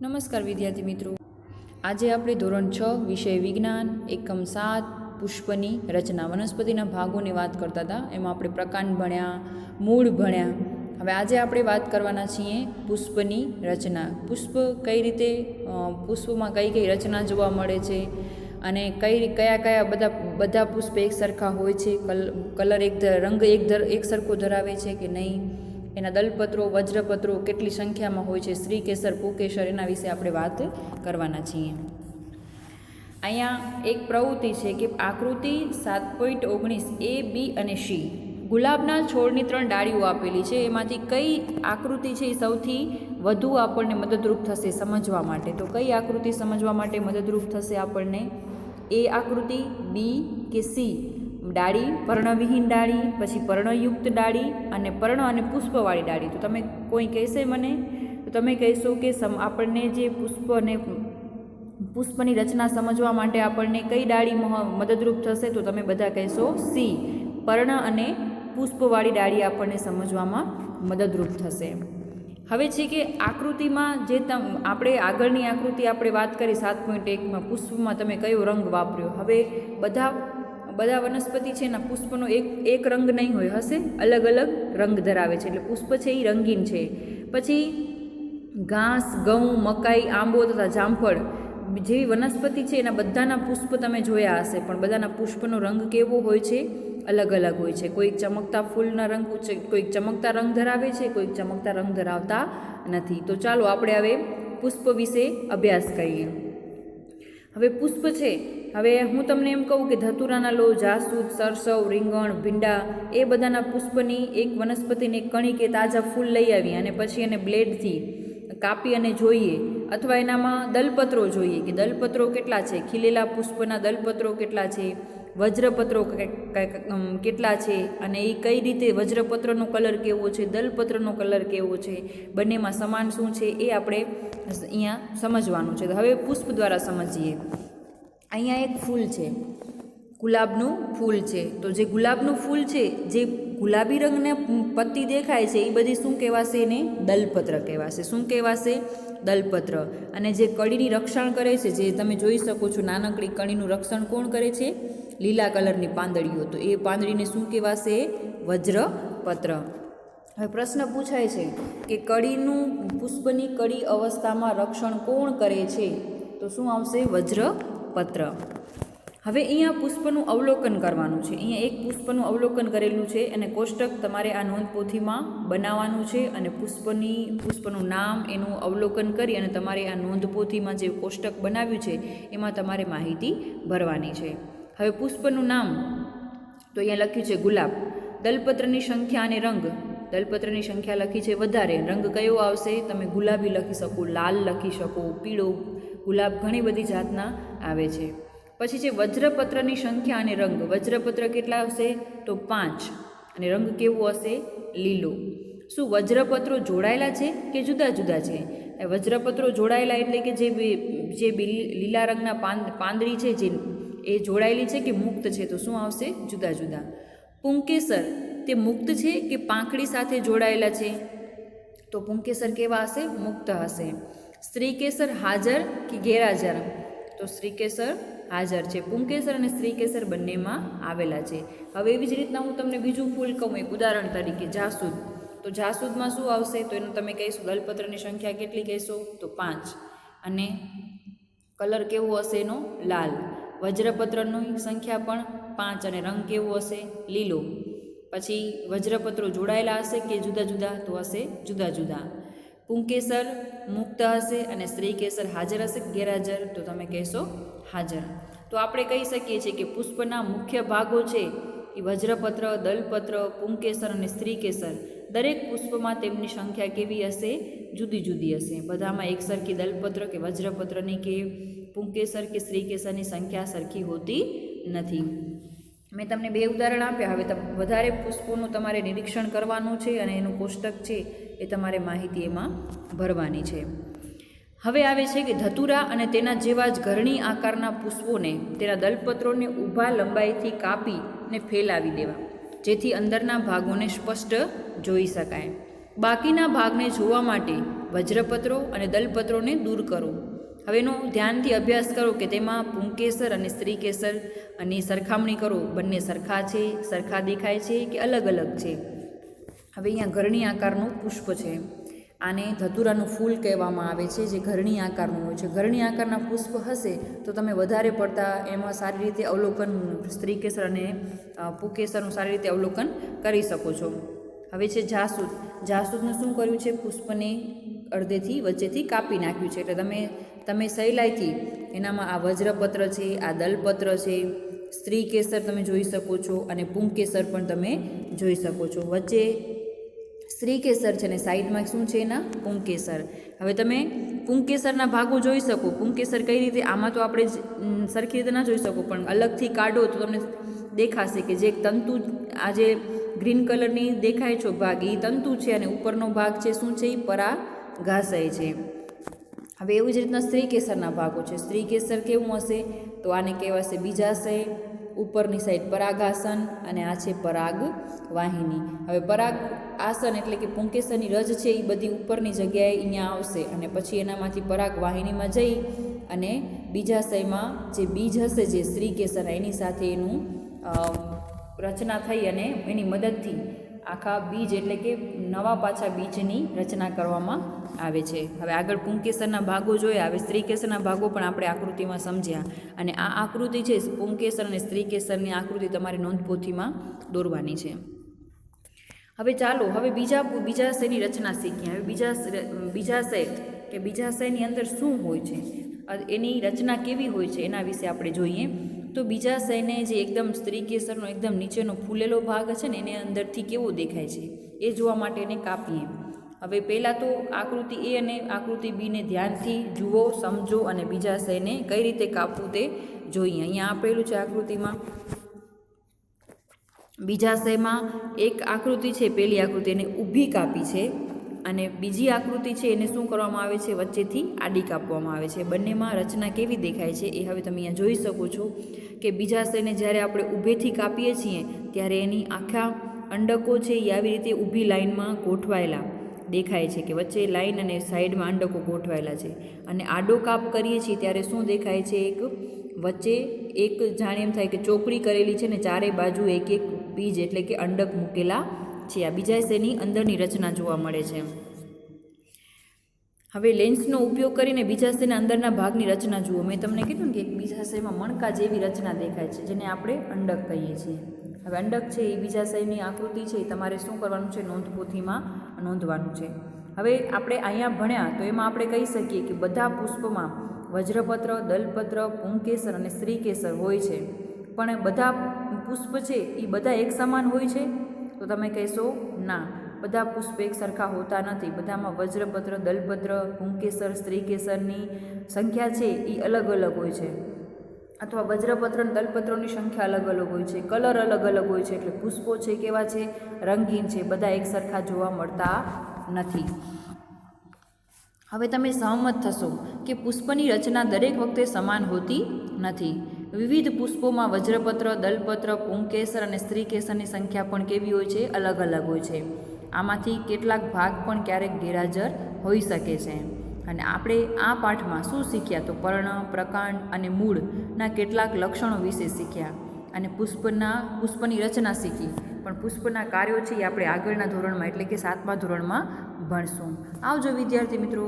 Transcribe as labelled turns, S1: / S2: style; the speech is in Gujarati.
S1: નમસ્કાર વિદ્યાર્થી મિત્રો, આજે આપણે ધોરણ 6 વિષય વિજ્ઞાન એકમ 7 પુષ્પની રચના વનસ્પતિના ભાગોની વાત કરતા હતા. એમાં આપણે પ્રકાંડ ભણ્યા, મૂળ ભણ્યા. હવે આજે આપણે વાત કરવાના છીએ પુષ્પની રચના. પુષ્પ કઈ રીતે, પુષ્પમાં કઈ કઈ રચના જોવા મળે છે અને કયા બધા પુષ્પ એક સરખા હોય છે, કલર રંગ એક સરખો ધરાવે છે કે નહીં, એના દલપત્રો વજ્રપત્રો કેટલી સંખ્યામાં હોય છે, શ્રીકેસર પુકેસર, એના વિશે આપણે વાત કરવાના છીએ. અહીંયા એક પ્રવૃત્તિ છે કે આકૃતિ 7.19 A, B અને C ગુલાબના છોડની 3 ડાળીઓ આપેલી છે. એમાંથી કઈ આકૃતિ છે એ સૌથી વધુ આપણને મદદરૂપ થશે સમજવા માટે? તો કઈ આકૃતિ સમજવા માટે મદદરૂપ થશે આપણને? A આકૃતિ, B કે C? ડાળી, પર્ણવિહીન ડાળી, પછી પર્ણયુક્ત ડાળી અને પર્ણ અને પુષ્પવાળી ડાળી. તો તમે કોઈ કહેશે મને, તો તમે કહેશો કે આપણને જે પુષ્પની રચના સમજવા માટે આપણને કઈ ડાળી મદદરૂપ થશે? તો તમે બધા કહેશો C, પર્ણ અને પુષ્પવાળી ડાળી આપણને સમજવામાં મદદરૂપ થશે. હવે છે કે આકૃતિમાં જે આપણે આગળની આકૃતિ આપણે વાત કરી 7.1માં પુષ્પમાં તમે કયો રંગ વાપર્યો. હવે બધા વનસ્પતિ છે એના પુષ્પનો એક રંગ નહીં હોય, હશે, અલગ અલગ રંગ ધરાવે છે, એટલે પુષ્પ છે એ રંગીન છે. પછી ઘાસ, ઘઉં, મકાઈ, આંબો તથા જામફળ જેવી વનસ્પતિ છે એના બધાના પુષ્પ તમે જોયા હશે, પણ બધાના પુષ્પનો રંગ કેવો હોય છે? અલગ અલગ હોય છે. કોઈક ચમકતા ફૂલના રંગ, કોઈક ચમકતા રંગ ધરાવે છે, કોઈક ચમકતા રંગ ધરાવતા નથી. તો ચાલો આપણે હવે પુષ્પ વિશે અભ્યાસ કરીએ. હવે પુષ્પ છે, હવે હું તમને એમ કહું કે ધતુરાના લો, જાસૂદ, સરસવ, રીંગણ, ભીંડા, એ બધાના પુષ્પની એક વનસ્પતિને કણી કે તાજા ફૂલ લઈ આવી અને પછી એને બ્લેડથી કાપી અને જોઈએ, અથવા એનામાં દલપત્રો જોઈએ કે દલપત્રો કેટલા છે, ખીલેલા પુષ્પના દલપત્રો કેટલા છે, વજ્રપત્રો કેટલા છે, અને એ કઈ રીતે વજ્રપત્રનો કલર કેવો છે, દલપત્રનો કલર કેવો છે, બંનેમાં સમાન શું છે, એ આપણે અહીંયા સમજવાનું છે. તો હવે પુષ્પ દ્વારા સમજીએ. અહીંયા એક ફૂલ છે, ગુલાબનું ફૂલ છે. તો જે ગુલાબનું ફૂલ છે, જે ગુલાબી રંગને પત્તી દેખાય છે, એ બધી શું કહેવાશે? એને દલપત્ર કહેવાશે. શું કહેવાશે? દલપત્ર. અને જે કળીની રક્ષણ કરે છે, જે તમે જોઈ શકો છો, નાનકડી કળીનું રક્ષણ કોણ કરે છે? લીલા કલરની પાંદડીઓ. તો એ પાંદડીને શું કહેવાશે? વજ્રપત્ર. હવે પ્રશ્ન પૂછાય છે કે કળીનું, પુષ્પની કળી અવસ્થામાં રક્ષણ કોણ કરે છે? તો શું આવશે? વજ્રપત્ર. હવે અહીંયા પુષ્પનું અવલોકન કરવાનું છે. અહીંયા એક પુષ્પનું અવલોકન કરેલું છે અને કોષ્ટક તમારે આ નોંધપોથીમાં બનાવવાનું છે, અને પુષ્પનું નામ, એનું અવલોકન કરી અને તમારે આ નોંધપોથીમાં જે કોષ્ટક બનાવ્યું છે એમાં તમારે માહિતી ભરવાની છે. હવે પુષ્પનું નામ તો અહીંયા લખ્યું છે ગુલાબ. દલપત્રની સંખ્યા અને રંગ, દલપત્રની સંખ્યા લખી છે વધારે, રંગ કયો આવશે? તમે ગુલાબી લખી શકો, લાલ લખી શકો, પીળો, ગુલાબ ઘણી બધી જાતના આવે છે. પછી છે વજ્રપત્રની સંખ્યા અને રંગ. વજ્રપત્ર કેટલા હશે? તો 5, અને રંગ કેવો હશે? લીલો. શું વજ્રપત્રો જોડાયેલા છે કે જુદા જુદા છે? વજ્રપત્રો જોડાયેલા એટલે કે જે લીલા રંગના પાંદડી છે જે એ જોડાયેલી છે કે મુક્ત છે? તો શું આવશે? જુદા જુદા. પુંકેસર તે મુક્ત છે કે પાંખડી સાથે જોડાયેલા છે? તો પુંકેસર કેવા હશે? મુક્ત હશે. શ્રીકેસર હાજર કે ગેરહાજર? તો શ્રીકેસર હાજર છે. પુંકેસર અને શ્રીકેસર બંનેમાં આવેલા છે. હવે એવી જ રીતના હું તમને બીજું ફૂલ કહું, એક ઉદાહરણ તરીકે જાસૂદ. તો જાસૂદમાં શું આવશે? તો એનું તમે કહીશું દલપત્રની સંખ્યા કેટલી કહેશો? તો 5, અને કલર કેવો હશે એનો? લાલ. વજ્રપત્રની સંખ્યા પણ 5 અને રંગ કેવો હશે? લીલો. પછી વજ્રપત્રો જોડાયેલા હશે કે જુદા જુદા? તો હશે જુદા જુદા. પુંકેસર મુક્ત હશે અને શ્રીકેસર હાજર હશે કે ગેરહાજર? તો તમે કહેશો હાજર. તો આપણે કહી શકીએ છીએ કે પુષ્પના મુખ્ય ભાગો છે એ વજ્રપત્ર, દલપત્ર, પુંકેસર અને શ્રીકેસર. દરેક પુષ્પમાં તેમની સંખ્યા કેવી હશે? જુદી જુદી હશે. બધામાં એકસરખી દલપત્ર કે વજ્રપત્રની કે પુંકેસર કે શ્રીકેસરની સંખ્યા સરખી હોતી નથી. મેં તમને 2 ઉદાહરણ આપ્યા. હવે વધારે પુષ્પોનું તમારે નિરીક્ષણ કરવાનું છે અને એનું કોષ્ટક છે એ તમારે માહિતી એમાં ભરવાની છે. હવે આવે છે કે ધતુરા અને તેના જેવા જ ઘરણી આકારના પુષ્પોને, તેના દલપત્રોને ઊભા લંબાઈથી કાપીને ફેલાવી દેવા, જેથી અંદરના ભાગોને સ્પષ્ટ જોઈ શકાય. બાકીના ભાગને જોવા માટે વજ્રપત્રો અને દલપત્રોને દૂર કરો. હવે એનો ધ્યાનથી અભ્યાસ કરો કે તેમાં પુંકેસર અને સ્ત્રીકેસર અને સરખામણી કરો. બંને સરખા છે, સરખા દેખાય છે કે અલગ અલગ છે. હવે અહીંયા ઘરણી આકારનું પુષ્પ છે. આને ધતુરાનું ફૂલ કહેવામાં આવે છે, જે ઘરણી આકારનું હોય છે. ઘરણી આકારના પુષ્પ હશે તો તમે વધારે પડતા એમાં સારી રીતે અવલોકન સ્ત્રીકેસર અને પુંકેસરનું સારી રીતે અવલોકન કરી શકો છો. હવે છે જાસૂદ. જાસૂદનું શું કર્યું છે? પુષ્પને અડધેથી વચ્ચેથી કાપી નાખ્યું છે. એટલે તમે સહેલાઈથી એનામાં આ વજ્રપત્ર છે, આ દલપત્ર છે, સ્ત્રીકેસર તમે જોઈ શકો છો અને પુંકેસર પણ તમે જોઈ શકો છો. વચ્ચે સ્ત્રીકેસર છે ને સાઈડમાં શું છે એના પુંકેસર. હવે તમે પુંકેસરના ભાગો જોઈ શકો. પુંકેસર કઈ રીતે, આમાં તો આપણે સરખી રીતે ના જોઈ શકો, પણ અલગથી કાઢો તો તમને દેખાશે કે જે તંતુ, આ જે ગ્રીન કલરની દેખાય છે ભાગ, એ તંતુ છે અને ઉપરનો ભાગ છે શું છે? એ પરાગાશય છે. હવે એવી જ રીતના સ્ત્રીકેસરના ભાગો છે. સ્ત્રીકેસર કેવું હશે? તો આને કહેવાશે બીજાશય, ઉપરની સાઈડ પરાગાસન અને આ છે પરાગ વાહિની. હવે પરાગ આસન એટલે કે પુંકેસરની રજ છે એ બધી ઉપરની જગ્યાએ અહીંયા આવશે અને પછી એનામાંથી પરાગ વાહિનીમાં જઈ અને બીજાશયમાં જે બીજ હશે, જે સ્ત્રીકેસર, એની સાથે એનું રચના થઈ અને એની મદદથી આખા બીજ એટલે કે નવા પાછા બીજની રચના કરવામાં આવે છે. હવે આગળ પુંકેસરના ભાગો જોયા. હવે સ્ત્રીકેસરના ભાગો પણ આપણે આકૃતિમાં સમજ્યા અને આ આકૃતિ છે પુંકેસર અને સ્ત્રીકેસરની આકૃતિ તમારી નોંધપોથીમાં દોરવાની છે. હવે ચાલો બીજાશયની રચના શીખીએ. હવે બીજાશય કે બીજાશયની અંદર શું હોય છે, એની રચના કેવી હોય છે એના વિશે આપણે જોઈએ. તો બીજાશયને જે એકદમ સ્ત્રીકેસરનો એકદમ નીચેનો ફૂલેલો ભાગ છે ને એને અંદરથી કેવો દેખાય છે એ જોવા માટે એને કાપીએ. હવે પહેલાં તો આકૃતિ એ અને આકૃતિ બીને ધ્યાનથી જુઓ, સમજો અને બીજાશયને કઈ રીતે કાપવું તે જોઈએ. અહીંયા આપેલું છે આકૃતિમાં. બીજાશયમાં એક આકૃતિ છે, પહેલી આકૃતિ એને ઊભી કાપી છે અને બીજી આકૃતિ છે એને શું કરવામાં આવે છે? વચ્ચેથી આડી કાપવામાં આવે છે. બંનેમાં રચના કેવી દેખાય છે એ હવે તમે અહીંયા જોઈ શકો છો કે બીજાશયને જ્યારે આપણે ઊભેથી કાપીએ છીએ ત્યારે એની આખા અંડકો છે એ આવી રીતે ઊભી લાઇનમાં ગોઠવાયેલા દેખાય છે કે વચ્ચે લાઇન અને સાઈડમાં અંડકો ગોઠવાયેલા છે. અને આડો કાપ કરીએ છીએ ત્યારે શું દેખાય છે? એક વચ્ચે એક જાણે એમ થાય કે ચોકડી કરેલી છે ને ચારે બાજુ એક એક બીજ એટલે કે અંડક મૂકેલા છે. આ બીજાશયની અંદરની રચના જોવા મળે છે. હવે લેન્સનો ઉપયોગ કરીને બીજાશયના અંદરના ભાગની રચના જુઓ. મેં તમને કીધું ને કે એક બીજાશયમાં મણકા જેવી રચના દેખાય છે જેને આપણે અંડક કહીએ છીએ. હવે અંડક છે એ બીજાશયની આકૃતિ છે એ તમારે શું કરવાનું છે? નોંધપોથીમાં નોંધવાનું છે. હવે આપણે અહીંયા ભણ્યા તો એમાં આપણે કહી શકીએ કે બધા પુષ્પમાં વજ્રપત્ર, દલપત્ર, પુંકેસર અને સ્ત્રીકેસર હોય છે. પણ બધા પુષ્પ છે એ બધા એક સમાન હોય છે? તો તમે કહેશો ના, બધા પુષ્પ એક સરખા હોતા નથી. બધામાં વજ્રપત્ર, દલપત્ર, પુંકેસર, સ્ત્રીકેસરની સંખ્યા છે એ અલગ અલગ હોય છે. અથવા વજ્રપત્ર અને દલપત્રોની સંખ્યા અલગ અલગ હોય છે, કલર અલગ અલગ હોય છે. એટલે પુષ્પો છે કેવા છે? રંગીન છે. બધા એક સરખા જોવા મળતા નથી. હવે તમે સહમત થશો કે પુષ્પની રચના દરેક વખતે સમાન હોતી નથી. વિવિધ પુષ્પોમાં વજ્રપત્ર, દલપત્ર, પુંકેસર અને સ્ત્રીકેસરની સંખ્યા પણ કેવી હોય છે? અલગ અલગ હોય છે. આમાંથી કેટલાક ભાગ પણ ક્યારેક ગેરહાજર હોઈ શકે છે. અને આપણે આ પાઠમાં શું શીખ્યા? તો પર્ણ, પ્રકાંડ અને મૂળના કેટલાક લક્ષણો વિશે શીખ્યા અને પુષ્પની રચના શીખી. પણ પુષ્પના કાર્યો છે એ આપણે આગળના ધોરણમાં એટલે કે 7મા ધોરણમાં ભણશું. આવજો વિદ્યાર્થી મિત્રો.